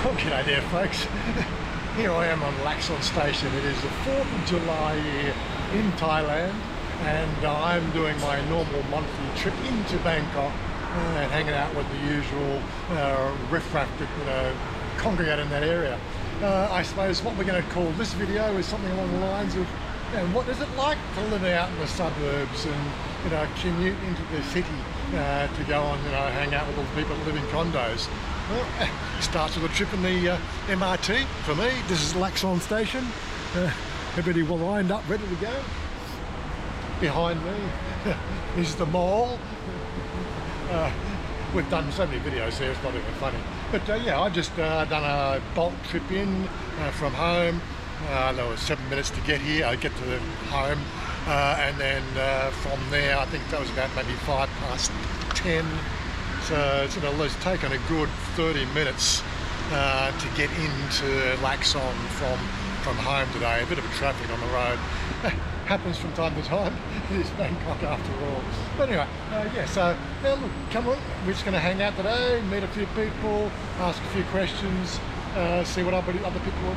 Oh, g'day there folks. Here I am on Lakson Station. It is the 4th of July here in Thailand, and I'm doing my normal monthly trip into Bangkok and hanging out with the usual riffraff that congregate in that area. I suppose what we're going to call this video is something along the lines of, what is it like to live out in the suburbs and commute into the city to go and hang out with all the people that live in condos. Well, it starts with a trip in the MRT for me. This is Lakson Station. Everybody lined up, ready to go. Behind me is the mall. We've done so many videos there, it's not even funny. But yeah, I've just done a bulk trip in from home. There was 7 minutes to get here. I get to the home, and then from there, I think that was about maybe 10:05. So it's taken a good 30 minutes to get into Lakson from home today. A bit of traffic on the road. Happens from time to time. It is Bangkok after all. But anyway, yeah, so now look, come on, we're just going to hang out today, meet a few people, ask a few questions, see what other people,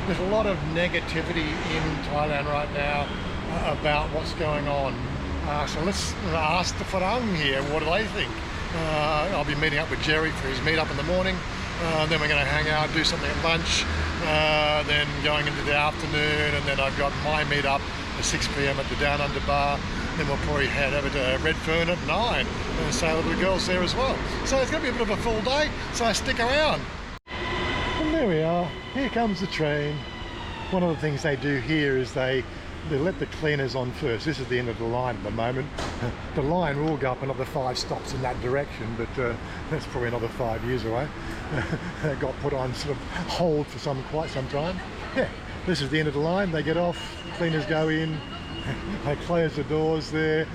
there's a lot of negativity in Thailand right now about what's going on. So let's ask the Farang here, what do they think? I'll be meeting up with Jerry for his meetup in the morning. Then we're going to hang out, do something at lunch, then going into the afternoon, and then I've got my meetup at 6 p.m. at the Down Under Bar. Then we'll probably head over to Redfern at 9 and say hello to the girls there as well. So it's going to be a bit of a full day, so stick around. And there we are, here comes the train. One of the things they do here is they let the cleaners on first. This is the end of the line at the moment. The line will go up another 5 stops in that direction, but that's probably another 5 years away. It got put on sort of hold for quite some time. Yeah, this is the end of the line. They get off, cleaners go in, they close the doors there,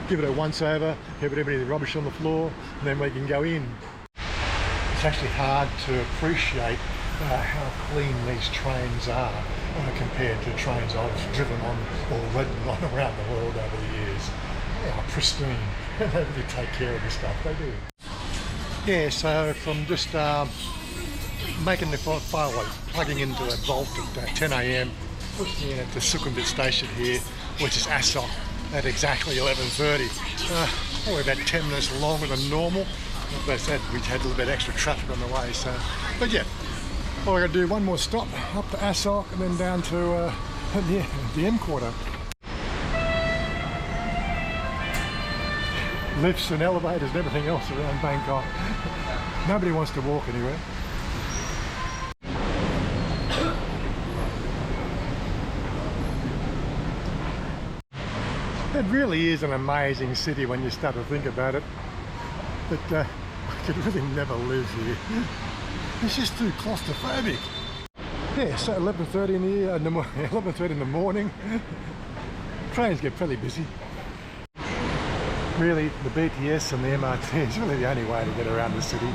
give it a once over, give everybody the rubbish on the floor, and then we can go in. It's actually hard to appreciate how clean these trains are compared to trains I've driven on or ridden on around the world over the years. They are pristine. They really take care of the stuff, they do. Yeah, so from just making the file, plugging into a Volt at 10 a.m, puts me in at the Sukhumvit station here, which is Asok, at exactly 11:30. Probably about 10 minutes longer than normal. As I said, we had a little bit extra traffic on the way, so, but yeah. Well, we're going to do one more stop up to Asok and then down to the EmQuartier. Lifts and elevators and everything else around Bangkok. Nobody wants to walk anywhere. It really is an amazing city when you start to think about it. But I could really never live here. It's just too claustrophobic. Yeah, so 11:30 in the morning. Trains get fairly busy. Really, the BTS and the MRT is really the only way to get around the city.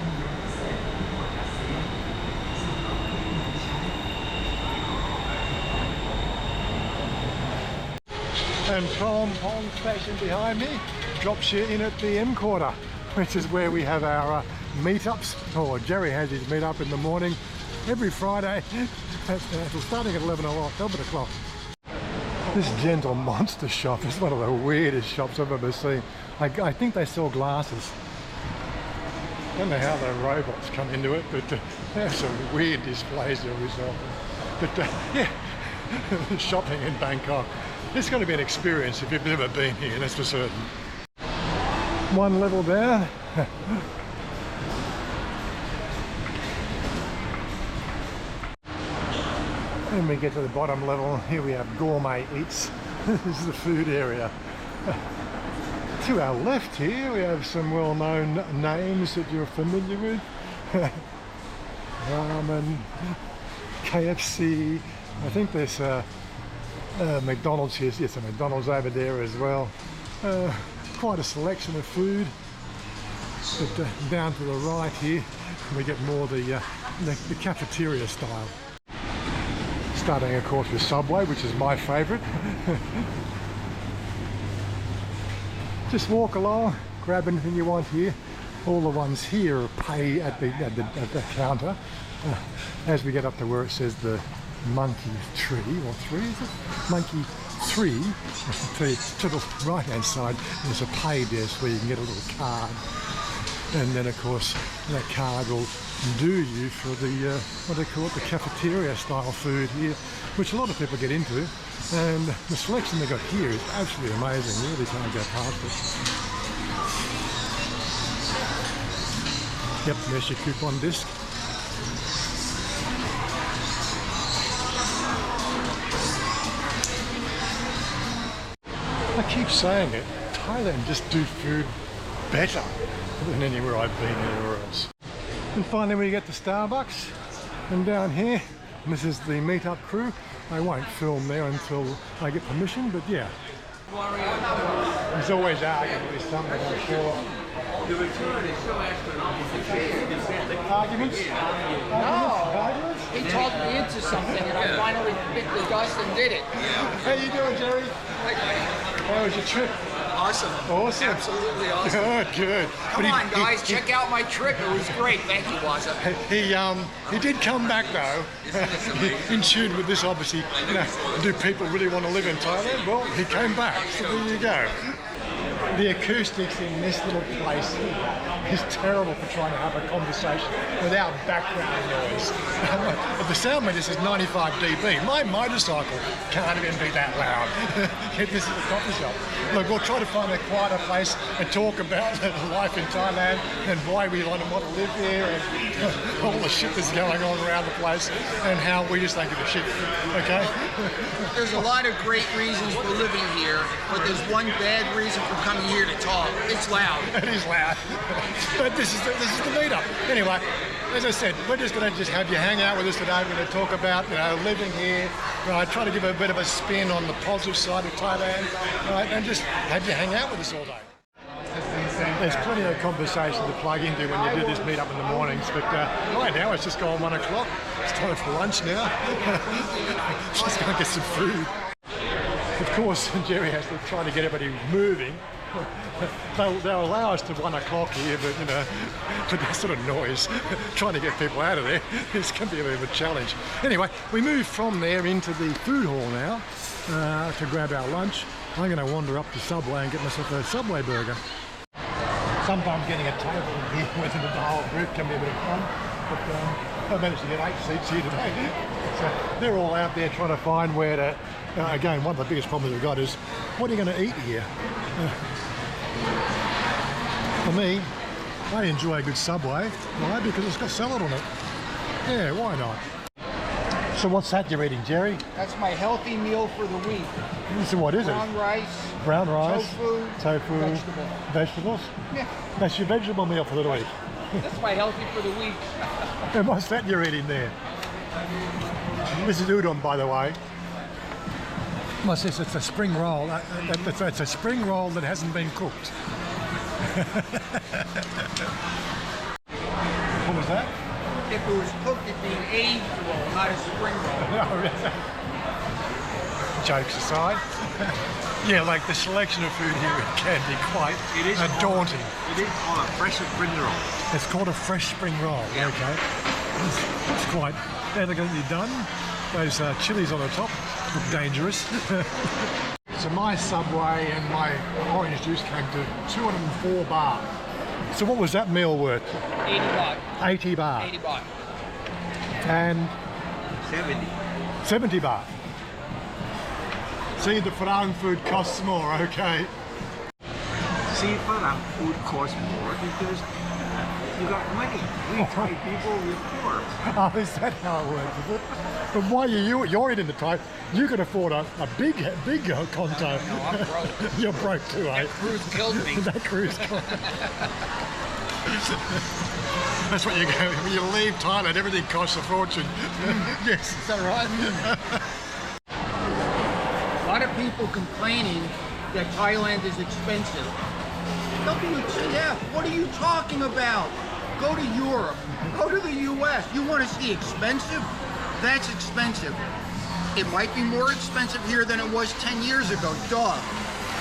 And from Pong Station behind me drops you in at the EmQuartier, which is where we have our meetups. Oh, Jerry has his meetup in the morning every Friday, starting at 11 o'clock. This Gentle Monster shop is one of the weirdest shops I've ever seen. I think they sell glasses. I don't know how the robots come into it, but they have some weird displays every so often. But yeah, shopping in Bangkok. It's going to be an experience if you've never been here, that's for certain. One level down. Then we get to the bottom level. Here we have gourmet eats. This is the food area. To our left here we have some well-known names that you're familiar with. Ramen, KFC. I think there's McDonald's here. Yes, a McDonald's over there as well. Quite a selection of food. But down to the right here we get more the cafeteria style. Starting of course with Subway, which is my favourite. Just walk along, grab anything you want here. all the ones here pay at the counter. As we get up to where it says the monkey tree, or three, is it? Monkey 3, to the right hand side there's a pay desk where you can get a little card, and then of course that card will do you for the what they call it, the cafeteria style food here, which a lot of people get into, and the selection they got here is absolutely amazing. You really can't go past it. Yep, there's your coupon disc. I keep saying it, Thailand just do food better than anywhere I've been anywhere else. And finally we get to Starbucks, and down here, and this is the Meetup crew. I won't film there until I get permission, but yeah. There's always arguing with something, I'm sure. Arguments? No, he talked me into something, and I finally bit the dust and did it. How you doing, Jerry? How was your trip? Awesome. Awesome. Absolutely awesome. Good. Come on, guys, check out my trip. It was great. Thank you, Wazza. He did come back though, in tune with this, obviously. You know, do people really want to live in Thailand? Well, he came back, so there you go. The acoustics in this little place is terrible for trying to have a conversation without background noise. The sound meter says 95 dB. My motorcycle can't even be that loud. This is a coffee shop. Look, we'll try to find a quieter place and talk about life in Thailand and why we want to live here and all the shit that's going on around the place and how we just don't give a shit. Okay? There's a lot of great reasons for living here, but there's one bad reason for coming here to talk. It's loud. It is loud. But this is the meetup. Anyway, as I said, we're just going to have you hang out with us today. We're going to talk about living here. Try to give a bit of a spin on the positive side of Thailand, and just have you hang out with us all day. There's plenty of conversation to plug into when you do this meetup in the mornings, but right now it's just gone 1 o'clock. It's time for lunch now. Just going to get some food. Of course, Jerry has to try to get everybody moving. They'll allow us to 1 o'clock here, but you know, with that sort of noise, trying to get people out of there, it's going to be a bit of a challenge. Anyway, we move from there into the food hall now to grab our lunch. I'm going to wander up to Subway and get myself a Subway burger. Sometimes getting a table here within the whole group can be a bit of fun, but I managed to get 8 seats here today. So they're all out there trying to find where to. Again, one of the biggest problems we've got is, what are you going to eat here? For me, I enjoy a good Subway. Why? Because it's got salad on it. Yeah, why not? So what's that you're eating, Jerry? That's my healthy meal for the week. So what is Brown it? rice. Brown rice. Tofu. Vegetables? Yeah. That's your vegetable meal for the week. That's my healthy for the week. And what's that you're eating there? This is udon, by the way. What's this? It's a spring roll. It's a spring roll that hasn't been cooked. What was that? If it was cooked, it'd be an aged roll, not a spring roll. Jokes aside. Yeah, like the selection of food here can be quite daunting. It is called a fresh spring roll. It's called a fresh spring roll. Yeah. Okay. It's quite elegantly done. Those chilies on the top look dangerous. So my Subway and my orange juice came to 204 baht. So what was that meal worth? 80 baht. 80 baht. 80 baht. And 70 baht. See, the Farang food costs more, okay? See, Farang food costs more because you got money. We Thai people, we're poor. Oh, is that how it works, is it? But why you're eating the Thai, you can afford a big Condo. No, I'm broke. You're broke too, eh? That cruise killed me. That cruise killed That's what you go, when you leave Thailand, everything costs a fortune. Yes, is that right? A lot of people complaining that Thailand is expensive. WTF, what are you talking about? Go to Europe, go to the US. You want to see expensive? That's expensive. It might be more expensive here than it was 10 years ago, duh.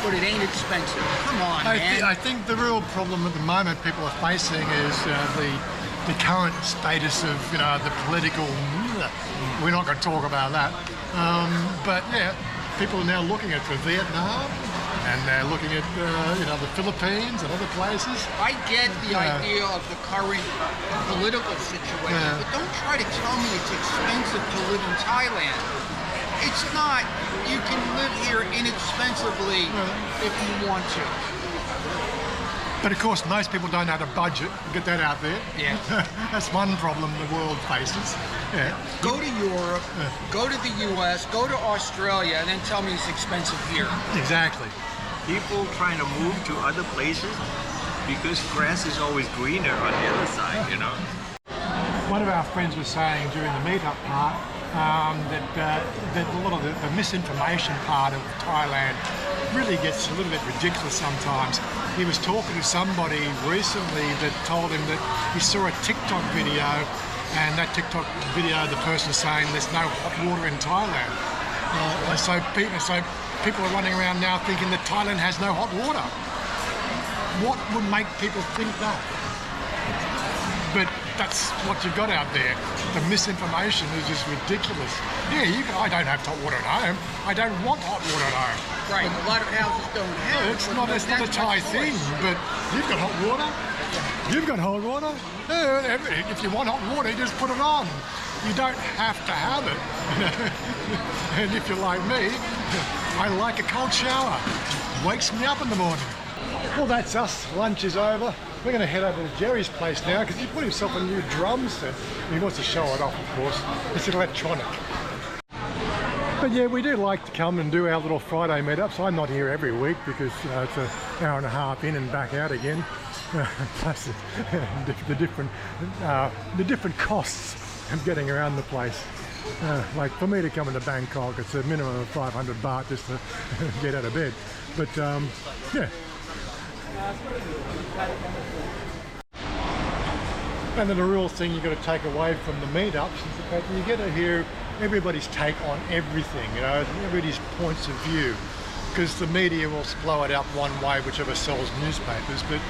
but it ain't expensive. Come on, man. I think the real problem at the moment people are facing is the current status of the political. We're not going to talk about that, but yeah, people are now looking at Vietnam, and they're looking at the Philippines and other places. I get the idea of the current political situation, but don't try to tell me it's expensive to live in Thailand. It's not. You can live here inexpensively if you want to. But of course, most people don't have a budget. Get that out there. Yeah. That's one problem the world faces. Yeah. Go to Europe, go to the US, go to Australia, and then tell me it's expensive here. Exactly. People trying to move to other places because grass is always greener on the other side, you know. One of our friends was saying during the meetup part that a lot of the misinformation part of Thailand really gets a little bit ridiculous sometimes. He was talking to somebody recently that told him that he saw a TikTok video, and that TikTok video, the person saying there's no hot water in Thailand. So people are running around now thinking that Thailand has no hot water. What would make people think that? But that's what you've got out there. The misinformation is just ridiculous. Yeah, I don't have hot water at home. I don't want hot water at home. Right, a lot of houses don't have. It's not a Thai thing, but you've got hot water. You've got hot water. If you want hot water, just put it on. You don't have to have it. And if you're like me, I like a cold shower. Wakes me up in the morning. Well, that's us. Lunch is over. We're going to head over to Jerry's place now because he put himself a new drum set. He wants to show it off, of course. It's electronic. But yeah, we do like to come and do our little Friday meetups. I'm not here every week because it's an hour and a half in and back out again. Plus the different costs of getting around the place. Like for me to come into Bangkok, it's a minimum of 500 baht just to get out of bed. But yeah. And then the real thing you've got to take away from the meetups is the fact that you get to hear everybody's take on everything, everybody's points of view. Because the media will blow it out one way, whichever sells newspapers, but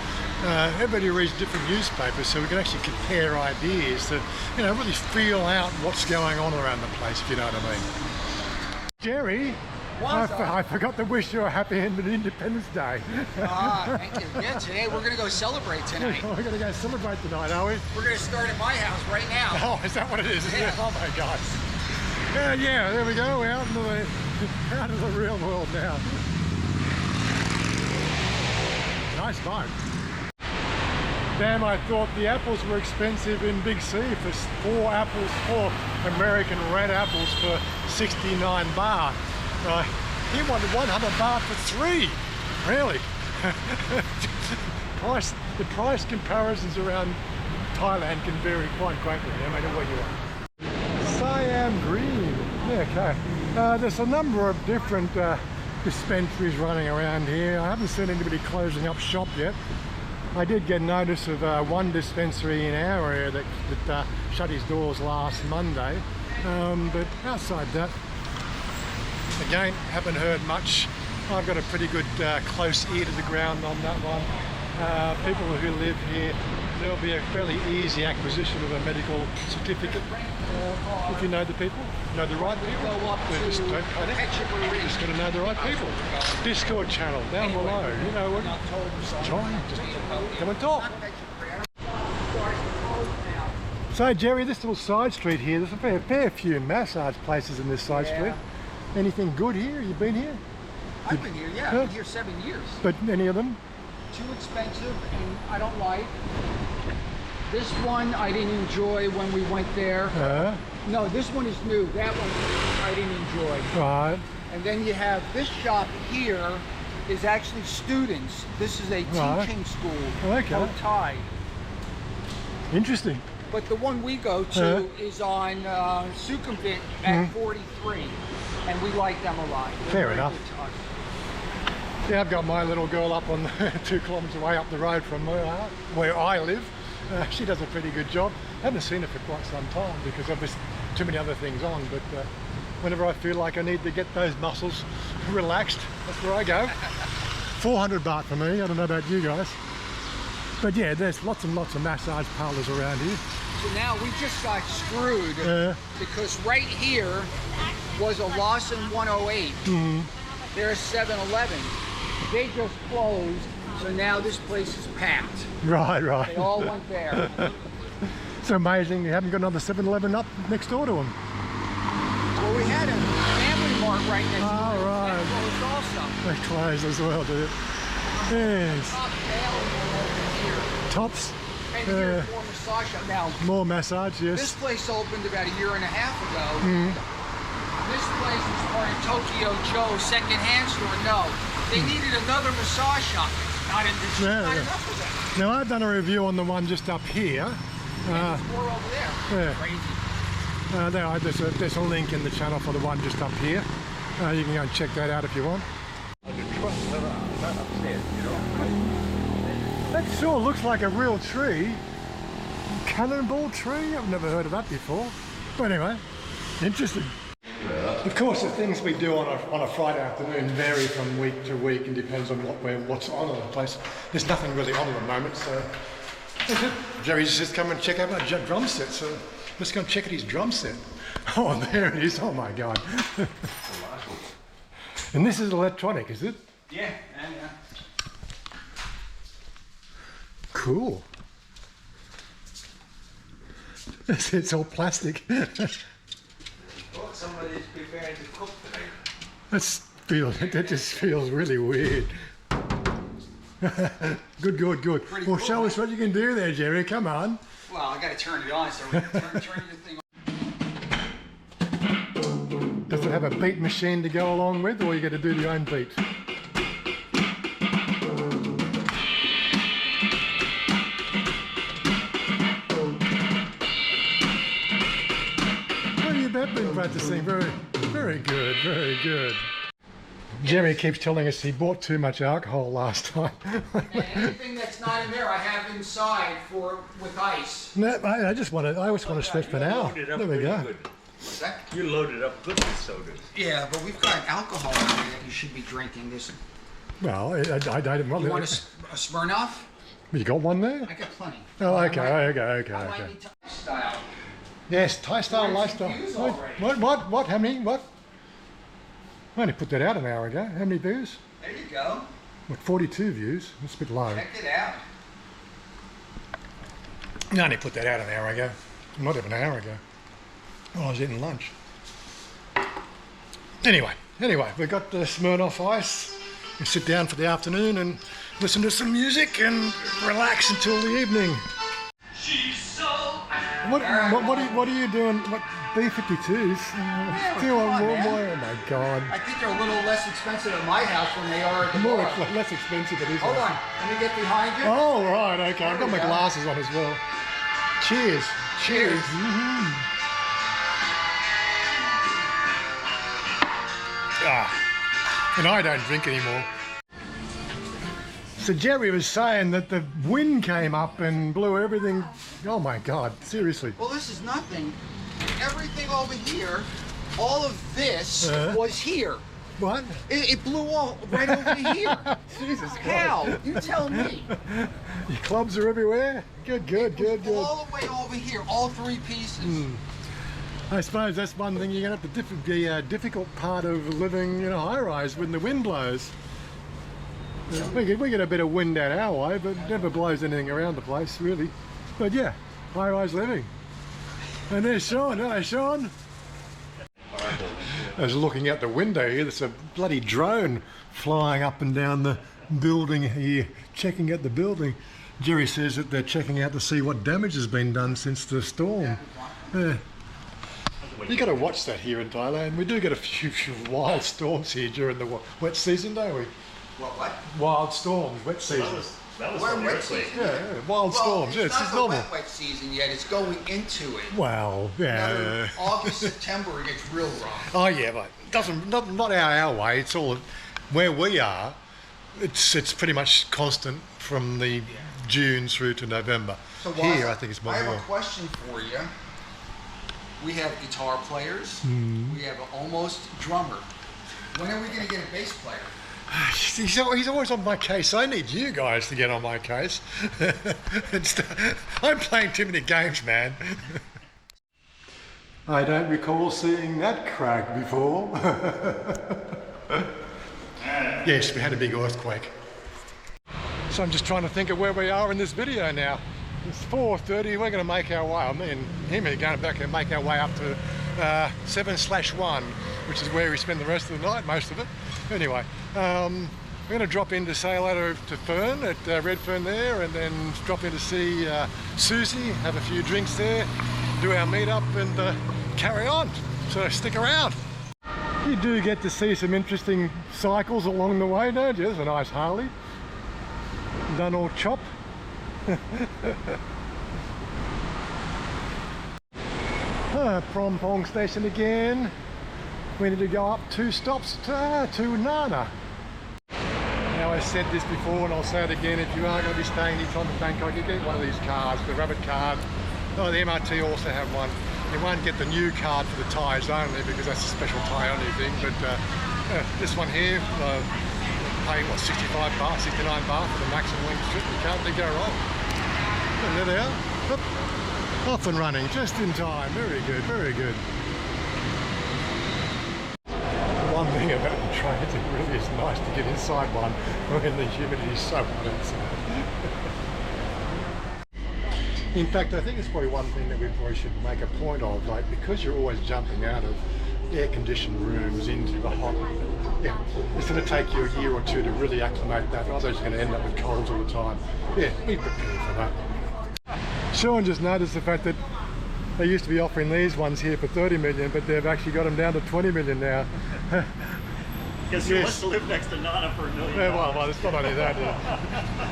everybody reads different newspapers, so we can actually compare ideas to, really feel out what's going on around the place, if you know what I mean. Jerry, I forgot to wish you a happy Independence Day. Thank you. Yeah, today we're going to go celebrate tonight. We're going to go celebrate tonight, are we? We're going to start at my house right now. Oh, is that what it is? Yeah. Oh my God. Yeah, there we go. We're out into the real world now. Nice boat. Damn, I thought the apples were expensive in Big C for 4 American red apples for 69 baht. He wanted 100 baht for 3. Really? The price comparisons around Thailand can vary quite greatly, no matter where you are. Siam Green. Yeah, okay. There's a number of different dispensaries running around here. I haven't seen anybody closing up shop yet. I did get notice of one dispensary in our area that shut his doors last Monday, but outside that, again, haven't heard much. I've got a pretty good close ear to the ground on that one. People who live here, there'll be a fairly easy acquisition of a medical certificate if you know the people, know the right people. Just don't cut it. Just got to know the right people. Discord channel down below. You know what? Join. Just come and talk. So Jerry, this little side street here, there's a fair few massage places in this side street. Anything good here? You been here? I've been here, yeah. I've been here 7 years. But any of them? Too expensive and I don't like. This one I didn't enjoy when we went there. No, this one is new. That one I didn't enjoy. Right. And then you have this shop here is actually students. This is a teaching school. Okay. Thai. Interesting. But the one we go to is on Sukhumvit at 43. And we like them a lot. Fair enough. Yeah, I've got my little girl up on 2 kilometres away up the road from where I live. She does a pretty good job. I haven't seen her for quite some time because I've just too many other things on, but whenever I feel like I need to get those muscles relaxed, that's where I go. 400 baht for me. I don't know about you guys. But yeah, there's lots and lots of massage parlours around here. So now we just got screwed because right here was a Lawson 108. There's 7-Eleven. They just closed, so now this place is packed. Right. They all went there. It's amazing you haven't got another 7-Eleven up next door to them. Well, we had a Family Mart right next door. Oh, right. That closed also. They closed as well, dude. Yes. Top Valley over here. Tops. And here's more massage shop. Now, More massage, yes. this place opened about a year and a half ago. This place is part of Tokyo Joe's second-hand store. No, they needed another massage shop. Not in this. Not enough of that. Now I've done a review on the one just up here. And there's more over there. Yeah. Crazy. There's a link in the channel for the one just up here. You can go and check that out if you want. That sure looks like a real tree. Cannonball tree? I've never heard of that before. But anyway, interesting. Of course, the things we do on a Friday afternoon vary from week to week and depends on what's on in the place. There's nothing really on at the moment, so that's it. Jerry's just come and check out my drum set, so let's go and check out his drum set. Oh, there it is. Oh my God. And this is electronic, is it? Yeah. Cool. It's all plastic. Somebody's preparing to cook today. That just feels really weird. Good. Well, cool, show us what you can do there, Jerry. Come on. Well, I got to turn it on, so we're going to turn the thing on. Does it have a beat machine to go along with, or you got to do your own beat? I've been practicing. Very good. Jerry keeps telling us he bought too much alcohol last time. And anything that's not in there, I have inside with ice. No, I always want to stretch for now. There we go. What's that? You loaded up good with sodas. Yeah, but we've got alcohol in there that you should be drinking. This. Well, I didn't want You want a Smirnoff? You got one there? I got plenty. Oh, okay. I might need style. Yes, Thai style lifestyle. What? How many? What? I only put that out an hour ago. How many views? There you go. What, 42 views? That's a bit low. Check it out. I only put that out an hour ago. Not even an hour ago. I was eating lunch. Anyway, we've got the Smirnoff Ice. We sit down for the afternoon and listen to some music and relax until the evening. What are you doing? What B52s? Oh my God! I think they're a little less expensive at my house than they are at the bar. Less expensive it is. Hold on, let me get behind you. Oh right, okay. I've got my glasses on as well. Cheers. And I don't drink anymore. So Jerry was saying that the wind came up and blew everything. Oh my God, seriously. Well, this is nothing. Everything over here, all of this was here. What? It blew all right over here. Jesus Christ. How? You tell me. Your clubs are everywhere? Good. All the way over here, all three pieces. I suppose that's one thing you're going to have to be a difficult part of living in a high-rise when the wind blows. We get a bit of wind out our way, but it never blows anything around the place, really. But yeah, high-rise living. And there's Sean. Hello, Sean. I was looking out the window here. There's a bloody drone flying up and down the building here, checking out the building. Jerry says that they're checking out to see what damage has been done since the storm. Yeah. You got to watch that here in Thailand. We do get a few wild storms here during the wet season, don't we? What? Wild storms, wet season. That was We're an wet earthquake. season. Yeah, wild storms. Yeah, It's it's not normal. the wet season yet. It's going into it. Well, yeah. Another August, September, it gets real rough. Oh yeah, but it doesn't not our way. It's all where we are. It's pretty much constant from the June through to November. So Here, Wazza, I think it's more. I have a question for you. We have guitar players. We have an almost drummer. When are we going to get a bass player? He's always on my case. I need you guys to get on my case. I'm playing too many games, man. I don't recall seeing that crack before. Yes, we had a big earthquake. So I'm just trying to think of where we are in this video now. It's 4:30, we're going to make our way, me and him are going back and make our way up to 7/1, which is where we spend the rest of the night, most of it. Anyway, we're going to drop in to say hello to Fern at Red Fern there, and then drop in to see Susie, have a few drinks there, do our meetup and carry on. So stick around. You do get to see some interesting cycles along the way, don't you? There's a nice Harley. Done all chop. Prompong station again. We need to go up 2 stops to Nana. Now, I said this before and I'll say it again, if you are going to be staying anytime in Bangkok, you get one of these cards, the rabbit card. Oh, the MRT also have one. You won't get the new card for the Thais only because that's a special Thai only thing, but this one here, pay what, 65 baht, 69 baht for the maximum length trip. You can't really go wrong. And there they are. Oop. Off and running, just in time. Very good, very good. One thing about the trains, it really is nice to get inside one when the humidity is so hot inside. In fact, I think it's probably one thing that we probably should make a point of, like, because you're always jumping out of air-conditioned rooms into the hot, yeah, it's going to take you a year or two to really acclimate that, otherwise you're going to end up with colds all the time. Yeah, be prepared for that. Sean just noticed the fact that they used to be offering these ones here for 30 million, but they've actually got them down to 20 million now. Because who wants to live next to Nana for $1 million? Yeah, well, it's not only that.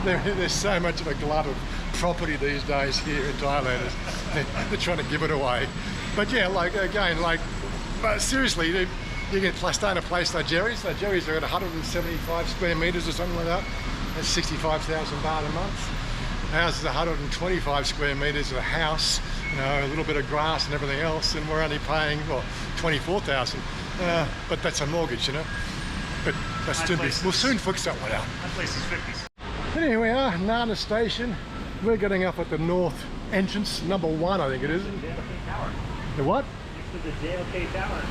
There's so much of a glut of property these days here in Thailand. They're trying to give it away. But yeah, like again, like, but seriously, you can stay in a place like Jerry's. So Jerry's are at 175 square meters or something like that. That's 65,000 baht a month. Ours is 125 square meters of a house, you know, a little bit of grass and everything else, and we're only paying, well, 24,000. But that's a mortgage, you know. But that's too big. We'll soon fix that one out. That place is 50s. And here we are, Nana Station. We're getting up at the north entrance, number 1, I think it is. The JLK Tower. The what? Next to the JLK Tower.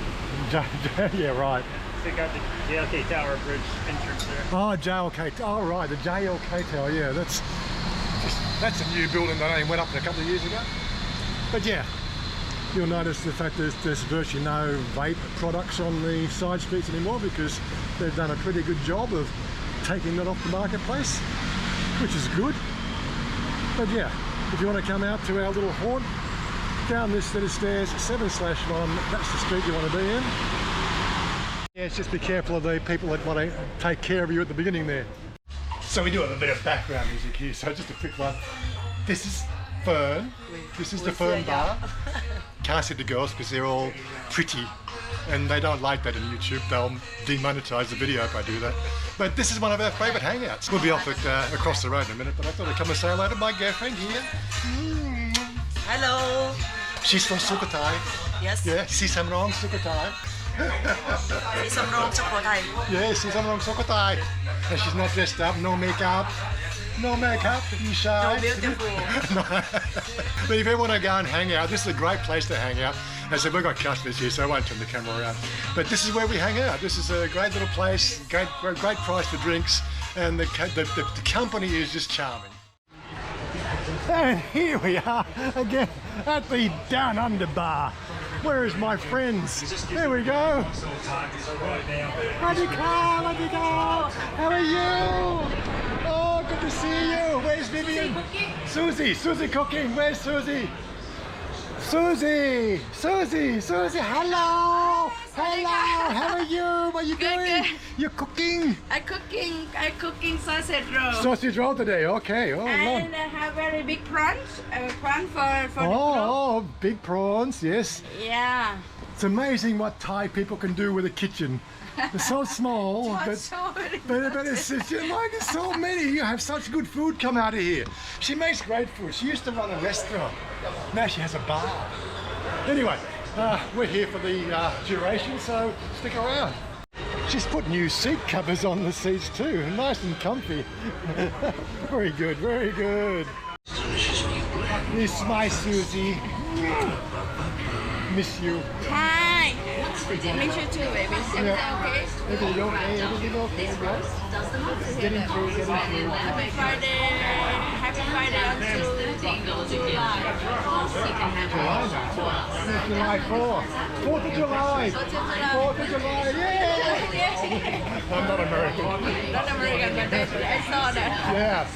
Yeah, right. They got the JLK Tower bridge entrance there. Oh, JLK. Oh, right, the JLK Tower. Yeah, that's a new building that only went up a couple of years ago. But yeah, you'll notice the fact there's virtually no vape products on the side streets anymore because they've done a pretty good job of taking that off the marketplace, which is good. But yeah, if you want to come out to our little haunt, down this set of stairs, 7/1, that's the street you want to be in. Yeah, just be careful of the people that want to take care of you at the beginning there. So we do have a bit of background music here, so just a quick one. This is Fern. This is the Fern bar. Can't see the girls because they're all pretty and they don't like that on YouTube. They'll demonetize the video if I do that. But this is one of our favourite hangouts. We'll be off at, across the road in a minute, but I thought I'd come and say hello to my girlfriend here. Hello. She's from Sukhothai. Yes. Yeah, Si Samrong Sukhothai. Si Samrong Sukhothai. Yeah, Si Samrong Sukhothai. And she's not dressed up, no makeup. No makeup, you shy. No beautiful. But if you want to go and hang out, this is a great place to hang out. As I said, we've got customers here, so I won't turn the camera around. But this is where we hang out. This is a great little place, great price for drinks, and the company is just charming. And here we are again at the Down Under Bar. Where is my friends? There we go. How are you? Oh, good to see you. Where's Vivian? Susie cooking. Where's Susie? Susie, hello. How are you? What are you doing? Good. You're cooking. I cooking sausage roll. Sausage roll today. Okay. Oh, and I have very big prawns. Prawn for the oh, big prawns. Yes. Yeah. It's amazing what Thai people can do with a kitchen. They're so small, but it's like so many. You have such good food come out of here. She makes great food. She used to run a restaurant. Now she has a bar. Anyway, we're here for the duration, so stick around. She's put new seat covers on the seats too, nice and comfy. Very good, very good. This is my Susie. Miss you. Hi. Miss you too, baby. Everything okay? Everything okay? Everything okay? Getting through, getting through. Happy Friday. Happy Friday until July. July now. July 4th. 4th of July. 4th of July. Yay! I'm not American. Not American, but I saw that. Yeah.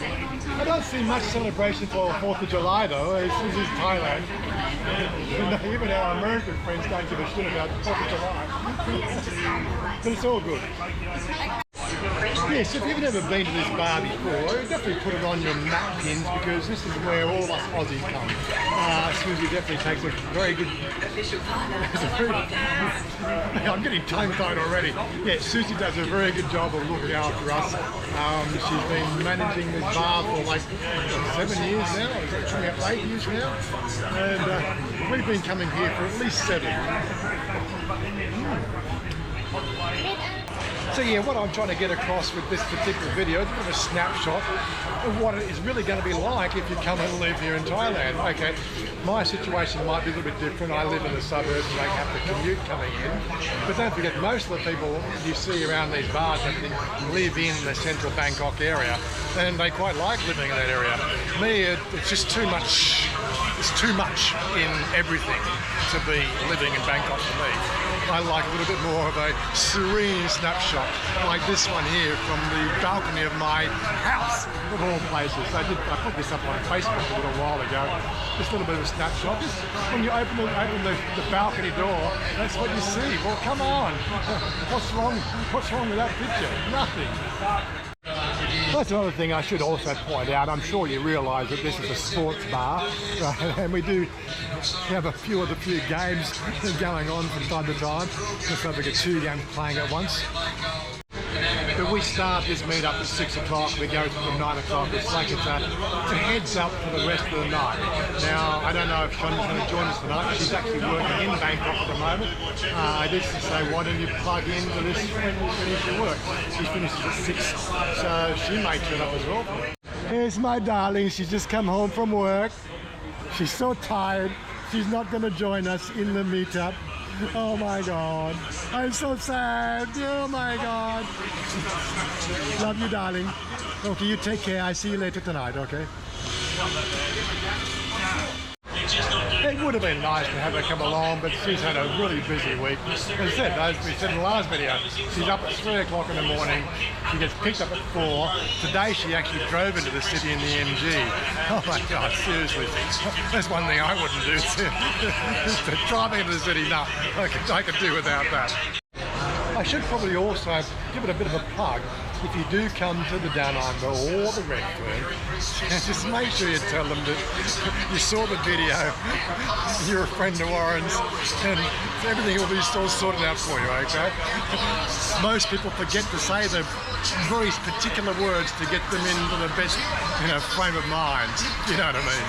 I don't see much celebration for 4th of July though. This is Thailand. Even our American friends don't give a shit about 4th of July. But it's all good. Yes, if you've never been to this bar before, definitely put it on your map pins because this is where all us Aussies come. Susie definitely takes a very good... I'm getting tongue-tied already. Yeah, Susie does a very good job of looking after us. She's been managing this bar for like 7 years now, it's coming up 8 years now. And we've been coming here for at least 7. So yeah, what I'm trying to get across with this particular video is a bit of a snapshot of what it is really going to be like if you come and live here in Thailand. Okay, my situation might be a little bit different. I live in the suburbs and I have to commute coming in. But don't forget, most of the people you see around these bars and everything live in the central Bangkok area and they quite like living in that area. Me, it's just too much. It's too much in everything to be living in Bangkok for me. I like a little bit more of a serene snapshot, like this one here from the balcony of my house, of all places. I put this up on Facebook a little while ago. Just a little bit of a snapshot. Just when you open the balcony door, that's what you see. Well, come on. What's wrong with that picture? Nothing. That's another thing I should also point out. I'm sure you realise that this is a sports bar, and we do have a few games going on from time to time. Looks like we get 2 games playing at once. But we start this meetup at 6 o'clock, we go till 9 o'clock. It's like it's a heads up for the rest of the night. Now, I don't know if Chanya's going to join us tonight. She's actually working in Bangkok at the moment. I did say, why don't you plug into this when you finish your work? She finishes at 6, so she may turn up as well. Here's my darling. She's just come home from work. She's so tired. She's not going to join us in the meetup. Oh my God, I'm so sad. Oh my God. Love you, darling. Okay, you take care. I see you later tonight, okay? It would have been nice to have her come along, but she's had a really busy week. As I said, as we said in the last video, she's up at 3 o'clock in the morning. She gets picked up at 4. Today she actually drove into the city in the MG. Oh my God, seriously. That's one thing I wouldn't do. Driving into the city, no, I could do without that. I should probably also give it a bit of a plug. If you do come to the Down Under or the Redfern, just make sure you tell them that you saw the video, you're a friend of Warren's, and everything will be still sorted out for you, okay? Most people forget to say the very particular words to get them into the best, frame of mind. You know what I mean?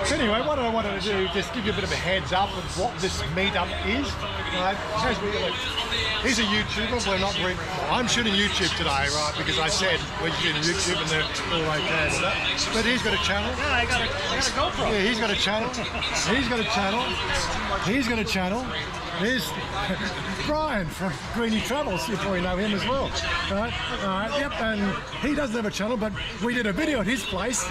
So anyway, what I wanted to do is just give you a bit of a heads up of what this meetup is. He's a YouTuber. I'm shooting YouTube today, right? Because I said we're shooting YouTube and they're all okay with that. But he's got a channel. Yeah, I got a GoPro. Yeah, he's got a channel. He's got a channel. He's got a channel. Here's Brian from Greeny Travels. You probably know him as well. All right, yep. And he doesn't have a channel, but we did a video at his place.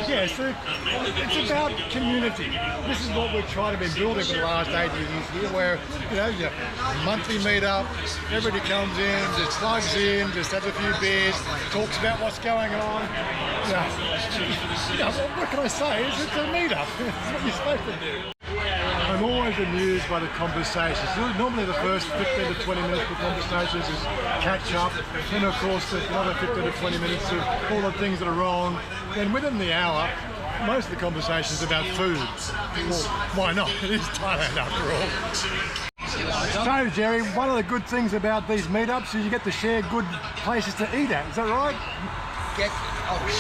Yeah, so it's about community. This is what we're trying to be building for the last 8 years here, where monthly meetup, everybody comes in, just plugs in, just has a few beers, talks about what's going on. What can I say? It's a meetup. It's what you're supposed to do. I'm always amused by the conversations. Normally the first 15 to 20 minutes of conversations is catch up, and of course there's another 15 to 20 minutes of all the things that are wrong. And within the hour, most of the conversation is about food. Well, why not? It is Thailand after all. So Jerry, one of the good things about these meetups is you get to share good places to eat at. Is that right? get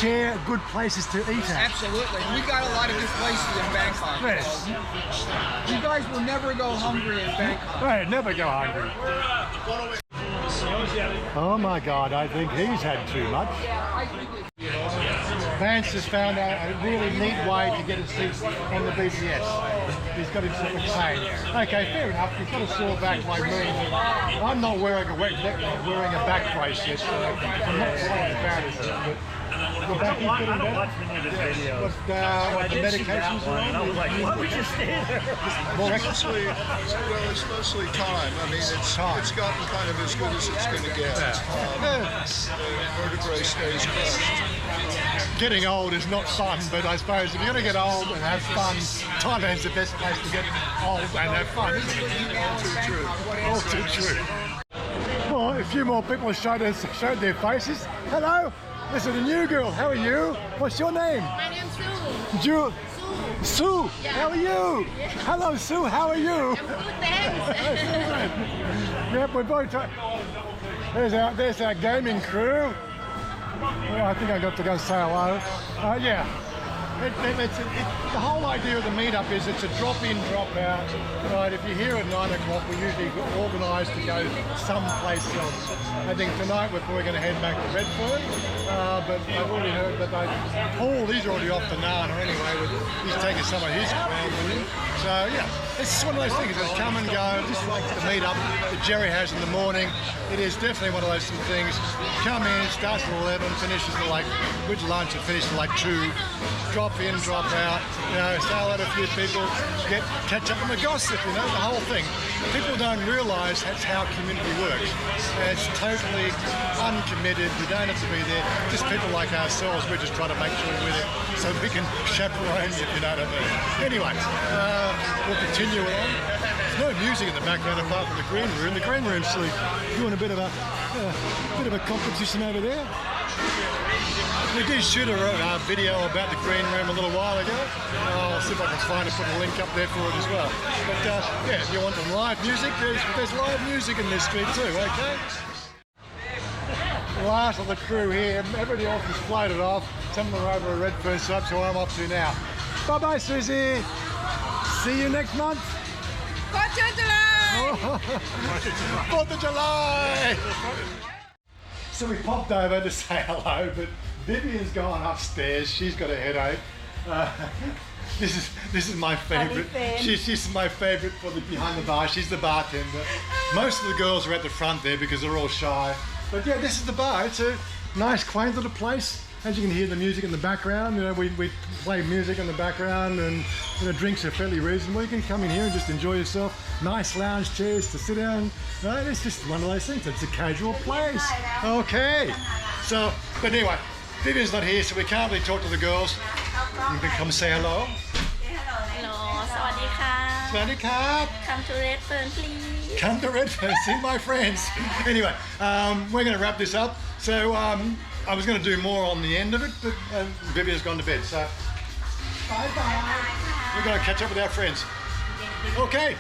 share good places to eat at. absolutely. We got a lot of good places in Bangkok. Yes. So you guys will never go hungry in Bangkok. Right, never go hungry. Oh my God, I think he's had too much. Vance has found a really neat way to get a seat on the BTS. He's got himself a cane. Okay, fair enough. He's got a sore back like me. I'm not wearing a back brace yet. So I'm not quite as bad as him. But back is getting better. Watch many of his videos. What the medications are on? I was like, why would you stay there? It's mostly time. I mean, it's gotten kind of as good as it's going to get. The vertebrae stays crushed. Getting old is not fun, but I suppose if you're going to get old and have fun, Thailand's the best place to get old and have fun, isn't it? All too true. All too true. Well, a few more people showed their faces. Hello, this is a new girl. How are you? What's your name? My name's Sue. Sue. Sue. Yeah. How are you? Yeah. Hello, Sue. How are you? I'm good, thanks. Yep, we're both. There's our gaming crew. Well, I think I got to go say hello. Yeah. The whole idea of the meetup is it's a drop-in, drop-out. Right? If you're here at 9 o'clock, we usually organise to go someplace else. I think tonight we're probably going to head back to Redfern, but I've already heard that Paul, he's already off to Nana anyway. He's taking some of his crowd with him. So yeah, it's just one of those things. It's come and go, just like the meetup that Jerry has in the morning. It is definitely one of those things. Come in, starts at 11, finishes at like with lunch and finishes at like 2. Drop in, drop out, say hello to a few people, catch up on the gossip, the whole thing. People don't realise that's how community works. It's totally uncommitted, we don't have to be there, just people like ourselves, we're just trying to make sure we're there so we can chaperone you, if you know what I mean. Anyway, we'll continue on. There's no music in the background apart from the green room. The green room's doing a bit of a competition over there. We did shoot a video about the green room a little while ago. I'll see if I can find it, put a link up there for it as well. But yeah, if you want some live music, there's live music in this street too, okay? Last of the crew here, everybody else has floated off. Some of them are over at Redfern, so that's where I'm off to now. Bye-bye, Susie. See you next month. 4th of July! 4th of July! So we popped over to say hello, but Vivian's gone upstairs. She's got a headache. This is my favourite. She's my favourite for the behind the bar. She's the bartender. Most of the girls are at the front there because they're all shy. But yeah, this is the bar. It's a nice, quaint little place. As you can hear the music in the background, we play music in the background, and drinks are fairly reasonable. You can come in here and just enjoy yourself. Nice lounge chairs to sit down. Right? It's just one of those things. It's a casual place. Okay. So, but anyway, Vivian's not here, so we can't really talk to the girls. You can come say hello. Hello, สวัสดีค่ะ สวัสดีครับ Come to Redfern, please. Come to Redfern, see my friends. Anyway, we're going to wrap this up. So I was going to do more on the end of it, but Vivian's gone to bed. So bye-bye. We're going to catch up with our friends. Okay.